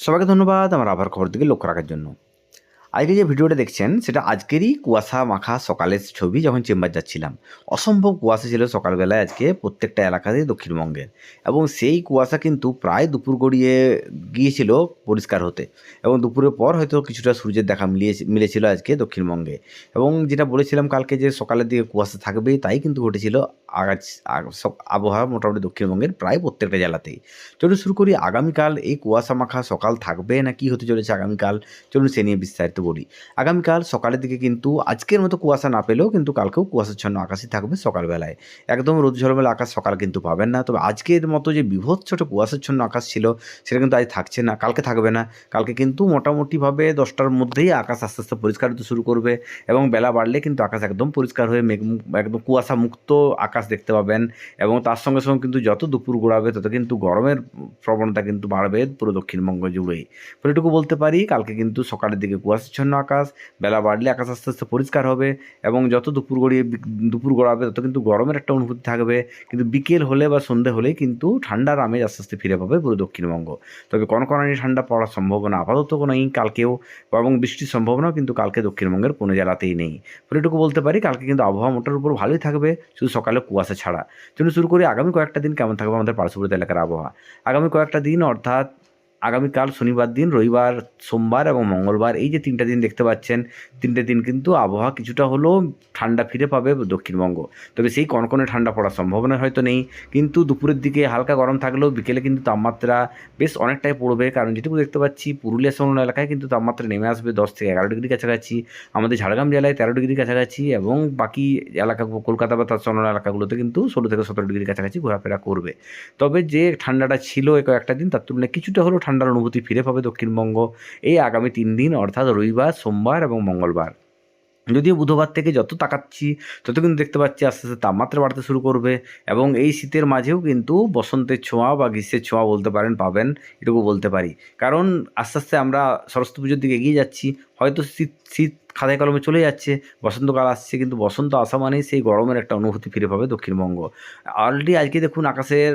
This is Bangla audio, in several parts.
সবাইকে ধন্যবাদ আমার আবহাওয়ার খবর দিকে লক্ষ্য রাখার জন্য। আজকে যে ভিডিওটা দেখছেন সেটা আজকেরই কুয়াশা মাখা সকালের ছবি যখন চেম্বার যাচ্ছিলাম। অসম্ভব কুয়াশা ছিল সকালবেলায় আজকে প্রত্যেকটা এলাকাতেই দক্ষিণবঙ্গের, এবং সেই কুয়াশা কিন্তু প্রায় দুপুর গড়িয়ে গিয়েছিল পরিষ্কার হতে, এবং দুপুরের পর হয়তো কিছুটা সূর্যের দেখা মিলেছিল আজকে দক্ষিণবঙ্গে। এবং যেটা বলেছিলাম কালকে যে সকালের দিকে কুয়াশা থাকবেই, তাই কিন্তু ঘটেছিল। আগাজ আবহাওয়া মোটামুটি দক্ষিণবঙ্গের প্রায় প্রত্যেকটা জেলাতেই। চলুন শুরু করি। আগামীকাল এই কুয়াশা মাখা সকাল থাকবে না কি হতে চলেছে আগামীকাল, চলুন সে নিয়ে বিস্তারিত বলি। আগামীকাল সকালের দিকে কিন্তু আজকের মতো কুয়াশা না পেলেও কিন্তু কালকেও কুয়াশাচ্ছন্ন আকাশই থাকবে সকালবেলায়। একদম রোদ ঝলমলে আকাশ সকাল কিন্তু পাবেন না। তবে আজকের মতো যে বীভৎস একটা কুয়াশাচ্ছন্ন আকাশ ছিল সেটা কিন্তু আজ থাকছে না, কালকে থাকবে না। কালকে কিন্তু মোটামুটিভাবে 10টার মধ্যেই আকাশ আস্তে আস্তে পরিষ্কার হতে শুরু করবে, এবং বেলা বাড়লে কিন্তু আকাশ একদম পরিষ্কার হয়ে একদম কুয়াশা মুক্ত আকাশ দেখতে পাবেন। এবং তার সঙ্গে সঙ্গে কিন্তু যত দুপুর গড়াবে তত কিন্তু গরমের প্রবণতা কিন্তু বাড়বে পুরো দক্ষিণবঙ্গ জুড়েই। ফলে এটুকু বলতে পারি, কালকে কিন্তু সকালের দিকে কুয়াশাচ্ছন্ন আকাশ, বেলা বাড়লে আকাশ আস্তে আস্তে পরিষ্কার হবে, এবং যত দুপুর গড়াবে তত কিন্তু গরমের একটা অনুভূতি থাকবে। কিন্তু বিকেল হলে বা সন্ধে হলেই কিন্তু ঠান্ডার আমেজ আস্তে আস্তে ফিরে পাবে পুরো দক্ষিণবঙ্গ। তবে কনকনানি ঠান্ডা পড়ার সম্ভাবনা আপাতত নেই কালকেও, এবং বৃষ্টির সম্ভাবনাও কিন্তু কালকে দক্ষিণবঙ্গের কোনো জেলাতেই নেই। ফলে এটুকু বলতে পারি, কালকে কিন্তু আবহাওয়া মোটার উপর ভালোই থাকবে, শুধু সকালে কুয়াশা ছাড়া। চলুন শুরু করি আগামী কয়েকটা দিন কেমন থাকবে আমাদের পার্শ্ববর্তী এলাকার আবহাওয়া। আগামী কয়েকটা দিন অর্থাৎ আগামীকাল শনিবার দিন, রবিবার, সোমবার এবং মঙ্গলবার, এই যে 3টা দিন দেখতে পাচ্ছেন, 3টে দিন কিন্তু আবহাওয়া কিছুটা হলেও ঠান্ডা ফিরে পাবে দক্ষিণবঙ্গ। তবে সেই কনকনে ঠান্ডা পড়ার সম্ভাবনা হয়তো নেই, কিন্তু দুপুরের দিকে হালকা গরম থাকলেও বিকেলে কিন্তু তাপমাত্রা বেশ অনেকটাই পড়বে। কারণ যেটুকু দেখতে পাচ্ছি পুরুলিয়া সংলগ্ন এলাকায় কিন্তু তাপমাত্রা নেমে আসবে 10 থেকে 11 ডিগ্রি কাছাকাছি, আমাদের ঝাড়গ্রাম জেলায় 13 ডিগ্রি কাছাকাছি, এবং বাকি এলাকা কলকাতা বা তার সংলগ্ন এলাকাগুলোতে কিন্তু 16 থেকে 17 ডিগ্রি কাছাকাছি ঘোরাফেরা করবে। তবে যে ঠান্ডাটা ছিল এই কয়েকটা দিন, তার তুলনায় কিছুটা হলেও ঠান্ডার অনুভূতি ফিরে পাবে দক্ষিণবঙ্গ এই আগামী 3 দিন, অর্থাৎ রবিবার, সোমবার এবং মঙ্গলবার। যদিও বুধবার থেকে যত তাকাচ্ছি তত কিন্তু দেখতে পাচ্ছি আস্তে আস্তে তাপমাত্রা বাড়তে শুরু করবে, এবং এই শীতের মাঝেও কিন্তু বসন্তের ছোঁয়া বা গ্রীষ্মের ছোঁয়া বলতে পারেন পাবেন, এটুকু বলতে পারি। কারণ আস্তে আস্তে আমরা সরস্বতী পুজোর দিকে এগিয়ে যাচ্ছি, হয়তো শীত শীত খাতায় কলমে চলে যাচ্ছে, বসন্তকাল আসছে, কিন্তু বসন্ত আসা মানেই সেই গরমের একটা অনুভূতি ফিরে পাবে দক্ষিণবঙ্গ। অলরেডি আজকে দেখুন আকাশের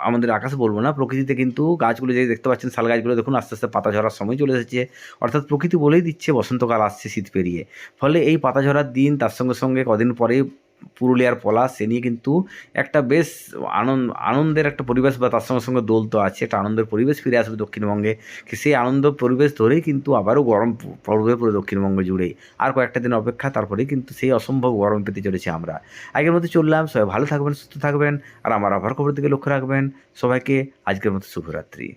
আমাদের আকাশে বলবো না, প্রকৃতিতে কিন্তু গাছগুলো যে দেখতে পাচ্ছেন, শাল গাছগুলো দেখুন আস্তে আস্তে পাতা ঝরার সময় চলে এসেছে, অর্থাৎ প্রকৃতি বলেই দিচ্ছে বসন্তকাল আসছে শীত পেরিয়ে। ফলে এই পাতা ঝরার দিন, তার সঙ্গে সঙ্গে কদিন পরেই পুরুলিয়ার পলাশ, সে নিয়ে কিন্তু একটা বেশ আনন্দের একটা পরিবেশ, বা তার সঙ্গে সঙ্গে দোল তো আছে, একটা আনন্দের পরিবেশ ফিরে আসবে দক্ষিণবঙ্গে। সেই আনন্দ পরিবেশ ধরেই কিন্তু আবারও গরম পড়বে পুরো দক্ষিণবঙ্গ জুড়েই। আর কয়েকটা দিন অপেক্ষা, তারপরেই কিন্তু সেই অসম্ভব গরম পেতে চলেছি আমরা। আগের মধ্যে চললাম, সবাই ভালো থাকবেন, সুস্থ থাকবেন, আর আমার আবহাওয়ার খবরের দিকে লক্ষ্য রাখবেন। সবাইকে আজকের মতো শুভরাত্রি।